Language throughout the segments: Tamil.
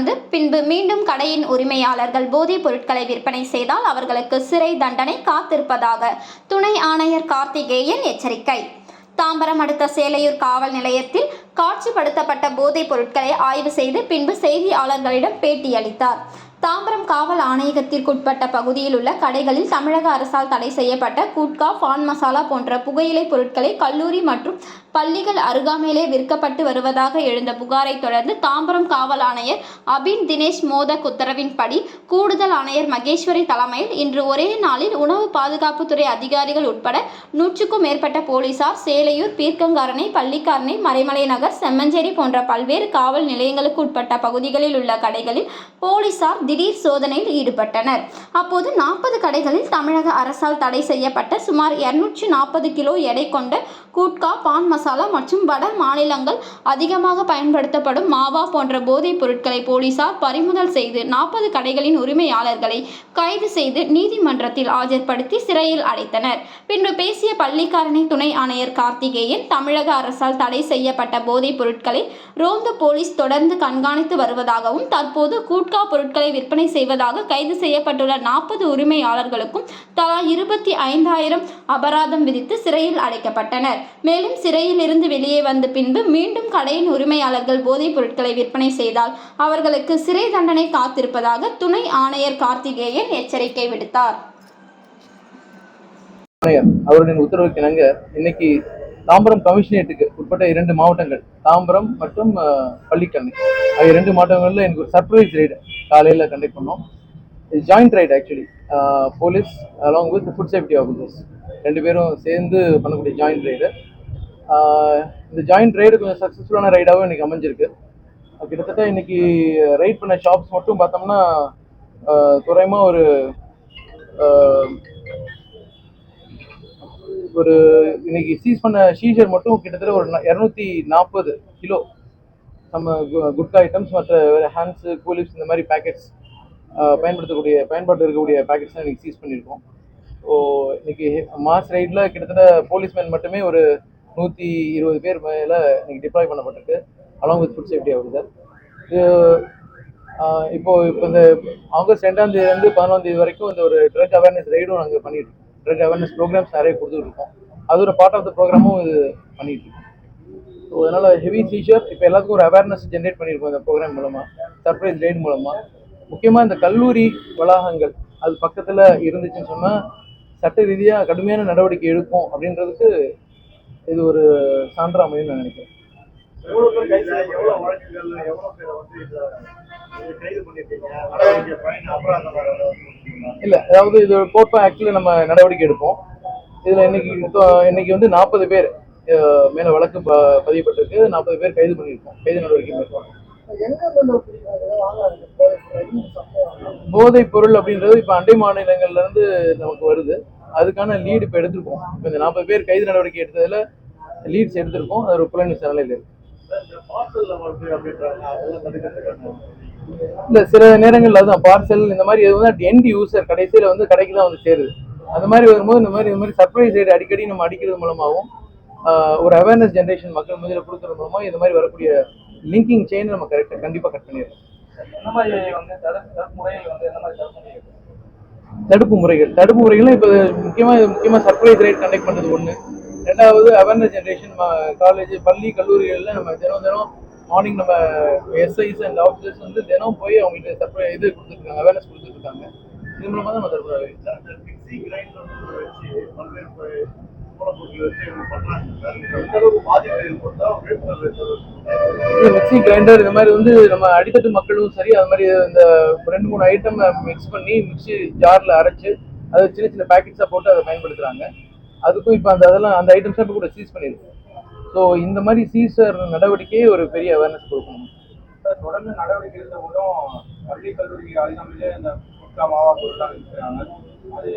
வந்து பின்பு மீண்டும் கடையின் உரிமையாளர்கள் போதைப் பொருட்களை விற்பனை செய்தால் அவர்களுக்கு சிறை தண்டனை காத்திருப்பதாக துணை ஆணையர் கார்த்திகேயன் எச்சரிக்கை. தாம்பரம் அடுத்த சேலையூர் காவல் நிலையத்தில் காட்சிப்படுத்தப்பட்ட போதைப் பொருட்களை ஆய்வு செய்து பின்பு செய்தியாளர்களிடம் பேட்டியளித்தார். தாம்பரம் காவல் ஆணையகத்திற்குட்பட்ட பகுதியில் உள்ள கடைகளில் தமிழக அரசால் தடை செய்யப்பட்ட குட்கா, பான் மசாலா போன்ற புகையிலை பொருட்களை கல்லூரி மற்றும் பள்ளிகள் அருகாமையிலே விற்கப்பட்டு வருவதாக எழுந்த புகாரை தொடர்ந்து தாம்பரம் காவல் ஆணையர் அபின் தினேஷ் மோதக் உத்தரவின்படி கூடுதல் ஆணையர் மகேஸ்வரி தலைமையில் இன்று ஒரே நாளில் உணவு பாதுகாப்புத்துறை அதிகாரிகள் உட்பட 100க்கும் மேற்பட்ட போலீசார் சேலையூர், பீர்க்கங்காரணை, பள்ளிக்காரணை, மறைமலை நகர், செம்மஞ்சேரி போன்ற பல்வேறு காவல் நிலையங்களுக்கு உட்பட்ட பகுதிகளில் உள்ள கடைகளில் போலீசார் திடீர் சோதனையில் ஈடுபட்டனர். அப்போது 40 கடைகளில் தமிழக அரசால் தடை செய்யப்பட்ட சுமார் 240 கிலோ எடை கொண்ட குட்கா, பான் மசாலா மற்றும் வட மாநிலங்கள் அதிகமாக பயன்படுத்தப்படும் மாவா போன்ற போதைப் பொருட்களை போலீசார் பறிமுதல் செய்து 40 கடைகளின் உரிமையாளர்களை கைது செய்து நீதிமன்றத்தில் ஆஜர்படுத்தி சிறையில் அடைத்தனர். பின்பு பேசிய பள்ளிக்காரணை துணை ஆணையர் கார்த்திகேயன், தமிழக அரசால் தடை செய்யப்பட்ட போதைப் பொருட்களை ரோந்து போலீஸ் தொடர்ந்து கண்காணித்து வருவதாகவும் தற்போது குட்கா பொருட்களை விற்பனை செய்வதாக கைது செய்யப்பட்டுள்ள 40 உரிமையாளர்களுக்கும் தலா 25,000 அபராதம் விதித்து சிறையில் அடைக்கப்பட்டனர். மேலும் சிறையில் இருந்து வெளியே வந்த பின்பு மீண்டும் கடையின் உரிமையாளர்கள் போதைப் பொருட்களை விற்பனை செய்தால் அவர்களுக்கு சிறை தண்டனை காத்திருப்பதாக துணை ஆணையர் கார்த்திகேயன் எச்சரிக்கை விடுத்தார். அவர்களின் உத்தரவுக்கு இணங்க இன்னைக்கு தாம்பரம் கமிஷனரேட்டுக்கு உட்பட்ட 2 மாவட்டங்கள், தாம்பரம் மற்றும் பள்ளிக்கரணை ஆகிய 2 மாவட்டங்களில் எனக்கு ஒரு சர்ப்ரைஸ் ரைடு காலையில் கண்டக்ட் பண்ணோம். Joint ride actually police along with food safety officers 2 பேரும் சேர்ந்து பண்ணக்கூடிய ஜாயிண்ட் ரைடு. இந்த ஜாயிண்ட் ரைடு கொஞ்சம் சக்ஸஸ்ஃபுல்லான ரைடாகவும் இன்றைக்கி அமைஞ்சிருக்கு. கிட்டத்தட்ட இன்றைக்கி ரைட் பண்ண ஷாப்ஸ் மட்டும் பார்த்தோம்னா தோராயமாக ஒரு இன்னைக்கு சீஸ் பண்ண ஷீஷர் மட்டும் கிட்டத்தட்ட ஒரு 240 கிலோ நம்ம குட்கா ஐட்டம்ஸ், மற்ற ஹேண்ட்ஸு, கூலிப்ஸ் இந்த மாதிரி பேக்கெட்ஸ் பயன்பாட்டு இருக்கக்கூடிய பேக்கெட்ஸ் தான் இன்றைக்கி சீஸ் பண்ணியிருக்கோம். ஸோ இன்றைக்கி மாஸ் ரைடில் கிட்டத்தட்ட போலீஸ்மேன் மட்டுமே ஒரு 120 பேர் மேலே இன்றைக்கி டிப்ளாய் பண்ணப்பட்டிருக்கு along with food safety officer. இப்போ இந்த ஆகஸ்ட் 2ஆம் தேதியிலேருந்து 11ஆம் தேதி வரைக்கும் இந்த ஒரு ட்ரக் அவேர்னஸ் ரைடும் நாங்கள் பண்ணிட்டு இருக்கோம். ட்ரக் அவேர்னஸ் ப்ரோக்ராம்ஸ் நிறைய கொடுத்துட்டு இருக்கோம். அது ஒரு பார்ட் ஆஃப் த ப்ரோக்ராமும் இது பண்ணிட்டு இருக்கோம். ஸோ அதனால் ஹெவி சீஷர் இப்போ எல்லாத்துக்கும் ஒரு அவேர்னஸ் ஜென்ரேட் பண்ணியிருக்கோம் இந்த ப்ரோக்ராம் மூலமாக, சர்ப்ரைஸ் ரைடு மூலமாக. முக்கியமாக இந்த கல்லூரி வளாகங்கள் அது பக்கத்தில் இருந்துச்சுன்னு சொன்னால் சட்ட ரீதியாக கடுமையான நடவடிக்கை எடுக்கும் அப்படின்றதுக்கு இது ஒரு சான்றா அமையும் நான் நினைக்கிறேன். இல்லை, அதாவது இது கோட்பா ஆக்டில் நம்ம நடவடிக்கை எடுப்போம். இதில் இன்னைக்கு வந்து 40 பேர் மேலே வழக்கு பதியப்பட்டிருக்கு. 40 பேர் கைது பண்ணியிருக்கோம். கைது நடவடிக்கை மேற்கொள்ளும். போதைப் பொருள் அப்படின்றது இப்போ அண்டை மாநிலங்கள்ல இருந்து நமக்கு வருது. அதுக்கான லீடு இப்போ எடுத்திருக்கோம். இப்போ இந்த 40 பேர் கைது நடவடிக்கை எடுத்ததுல லீட்ஸ் எடுத்திருக்கோம். அது ஒரு புலன் விசாரணையில் இருக்கு. இல்லை, சில நேரங்கள் அதுதான் பார்சல் இந்த மாதிரி வந்து எண்ட் யூசர் கடைசியில் வந்து கடைக்கு தான் வந்து சேருது. அந்த மாதிரி வரும்போது இந்த மாதிரி சர்ப்ரைஸ் ரைடு அடிக்கடி நம்ம அடிக்கிறது மூலமாகவும் ஒரு அவேர்னஸ் ஜென்ரேஷன் மக்கள் மத்தியில் கொடுக்கறது மூலமாக இந்த மாதிரி வரக்கூடிய லிங்கிங் செயின் நம்ம கண்டிப்பாக கட் பண்ணிடுறோம். தடுப்பு முறைகள் இப்போ முக்கியமாக சர்ப்ரைஸ் ரைட் கண்டக்ட் பண்ணுறது ஒன்று. 2வது அவேர்னஸ் ஜென்ரேஷன். காலேஜ், பள்ளி, கல்லூரிகளில் நம்ம தினம் மார்னிங் நம்ம எஸ்ஐஸ் அண்ட் ஆஃபீஸர்ஸ் வந்து தினம் போய் அவங்களுக்கு கொடுத்துருக்காங்க, அவேர்னஸ் கொடுத்துருக்காங்க. இது மூலமாக தான் நம்ம தடுப்பு மிக்சி கிரைண்டர் இந்த மாதிரி வந்து நம்ம அடித்தட்டு மக்களும் சரி, அது மாதிரி இந்த 2-3 ஐட்டம் மிக்ஸ் பண்ணி மிக்சி ஜாரில் அரைச்சு அதை சின்ன பேக்கெட்ஸாக போட்டு அதை பயன்படுத்துகிறாங்க. அதுக்கும் இப்போ அந்த ஐட்டம்ஸாக இப்போ கூட சீஸ் பண்ணியிருக்கோம். ஸோ இந்த மாதிரி சீசர் நடவடிக்கையே ஒரு பெரிய அவேர்னஸ் கொடுக்கணும். தொடர்ந்து நடவடிக்கை எடுத்த மூலம் பள்ளி, கல்லூரி அருகாமையிலே இந்த குட்கா, மாவா பொருட்கள் இருக்கிறாங்க. அது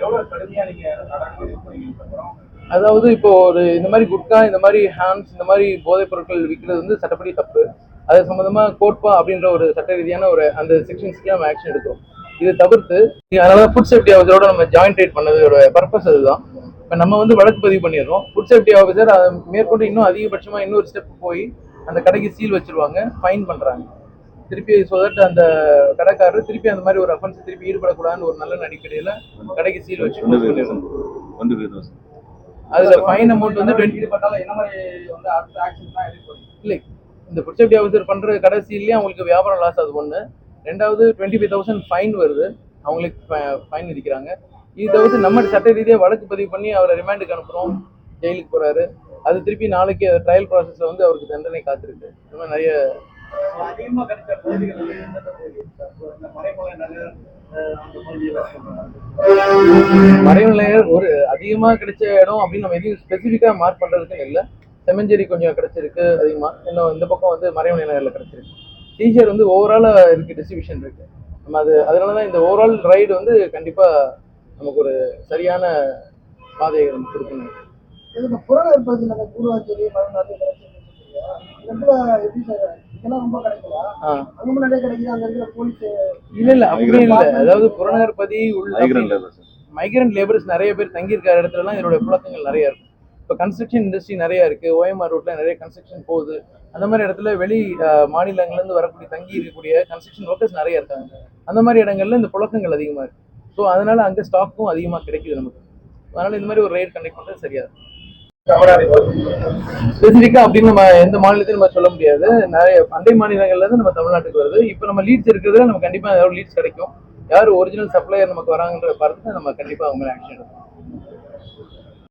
எவ்வளோ கடுமையாக நீங்கள் நடவடிக்கை? அதாவது இப்போ இந்த மாதிரி குட்கா, இந்த மாதிரி ஹேண்ட்ஸ், இந்த மாதிரி போதைப் பொருட்கள் விற்கிறது வந்து சட்டப்படி தப்பு. அது சம்மந்தமாக கோட்பா அப்படின்ற ஒரு சட்ட ரீதியான அந்த செக்ஷன்ஸ்க்கு நம்ம ஆக்ஷன் எடுக்கிறோம். இதை தவிர்த்து அதனால ஃபுட் சேஃப்டி ஆஃபீஸரோட நம்ம ஜாயிண்ட் ரைட் பண்ணதோட பர்பஸ் அதுதான். இப்போ நம்ம வந்து வழக்கு பதிவு பண்ணிடுறோம். ஃபுட் சேஃப்டி ஆஃபீஸர் அதை மேற்கொண்டு இன்னும் அதிகபட்சமாக இன்னொரு ஸ்டெப் போய் அந்த கடைக்கு சீல் வச்சிருவாங்க, ஃபைன் பண்ணுறாங்க. திருப்பி அந்த கடைக்காரர் திருப்பி அந்த மாதிரி ஒரு அஃபென்ஸ் திருப்பி ஈடுபடக்கூடாதுன்னு ஒரு நல்ல அடிப்படையில கடைக்கு சீல் வச்சு close பண்ணிடுறோம். அதுல ஃபைன் அமௌண்ட் வந்து 20 ஈடுபட்டாலும் என்ன மாதிரி வந்து அடுத்த ஆக்ஷன் தான் எடுக்கணும்? இல்லை, இந்த ஃபுட் சேஃப்டி ஆஃபீஸர் பண்ற கடைசியிலேயே அவங்களுக்கு வியாபாரம் லாஸ், அது ஒண்ணு. ரெண்டாவது 25,000 ஃபைன் வருது, அவங்களுக்கு ஃபைன் விதிக்கிறாங்க. இது தவிர்த்து நம்ம சட்ட ரீதியாக வழக்கு பதிவு பண்ணி அவரை ரிமாண்டுக்கு அனுப்புறோம், ஜெயிலுக்கு போறாரு. அது திருப்பி நாளைக்கு ட்ரையல் ப்ராசஸ்ல வந்து அவருக்கு தண்டனை காத்திருக்கு. இந்த மாதிரி நிறைய அதிகமா கிடைச்ச பகுதிகள் வந்து எந்தெந்த பகுதி? இந்த மறைமலை நகர் அந்த பகுதியெல்லாம் மறைநிலையர் ஒரு அதிகமா கிடைச்ச இடம் அப்படின்னு நம்ம எதையும் ஸ்பெசிஃபிக்கா மார்க் பண்றதுக்கு இல்லை. செம்மஞ்சேரி கொஞ்சம் கிடைச்சிருக்கு அதிகமா, இன்னும் இந்த பக்கம் வந்து மறைமலை நகர்ல கிடைச்சிருக்கு. டீச்சர் வந்து ஓவராலா இருக்கு, டிஸ்ட்ரிபியூஷன் இருக்கு. நம்ம அதனாலதான் இந்த ஓவரால் ரைடு வந்து கண்டிப்பா நமக்கு ஒரு சரியான பாதையை நம்ம கொடுக்கணும். இதுக்கு புறநகர் பகுதியில் அந்த கூடுவாச்சேரி மறுநாள் இடத்துல எப்படி சார் இதெல்லாம் ரொம்ப கிடைக்கல, அங்க நிறைய கிடைக்குது, அங்க இருக்கிற போலீஸ் இல்ல அப்படி இல்லை. அதாவது புறநகர் பகுதி மைக்ரண்ட் லேபர்ஸ் நிறைய பேர் தங்கியிருக்கிற இடத்துலலாம் இதனுடைய புழக்கங்கள் நிறைய இருக்கும். இப்போ கன்ஸ்ட்ரக்ஷன் இண்டஸ்ட்ரி நிறைய இருக்கு, ஓஎம்ஆர் ரோட்ல நிறைய கன்ஸ்ட்ரக்ஷன் போகுது. அந்த மாதிரி இடத்துல வெளி மாநிலங்கள்லேருந்து வரக்கூடிய தங்கி இருக்கக்கூடிய கன்ஸ்ட்ரக்ஷன் ஒர்க்கர்ஸ் நிறைய இருக்காங்க. அந்த மாதிரி இடங்கள்ல இந்த புழக்கங்கள் அதிகமாக இருக்கு. ஸோ அதனால அங்கே ஸ்டாக்கும் அதிகமாக கிடைக்குது நமக்கு. அதனால இந்த மாதிரி ஒரு ரைட் கண்டக்ட் பண்ணுறது சரியா இருக்கும். ஸ்பெசிஃபிக்கா அப்படின்னு நம்ம எந்த மாநிலத்தையும் நம்ம சொல்ல முடியாது. நிறைய அண்டை மாநிலங்கள்ல இருந்து நம்ம தமிழ்நாட்டுக்கு வருது. இப்போ நம்ம லீட்ஸ் இருக்கிறதுல நம்ம கண்டிப்பா ஏதாவது லீட்ஸ் கிடைக்கும். யார் ஒரிஜினல் சப்ளையர் நமக்கு வராங்கன்ற பார்த்து நம்ம கண்டிப்பா அவங்க ஆக்ஷன் எடுக்கணும்.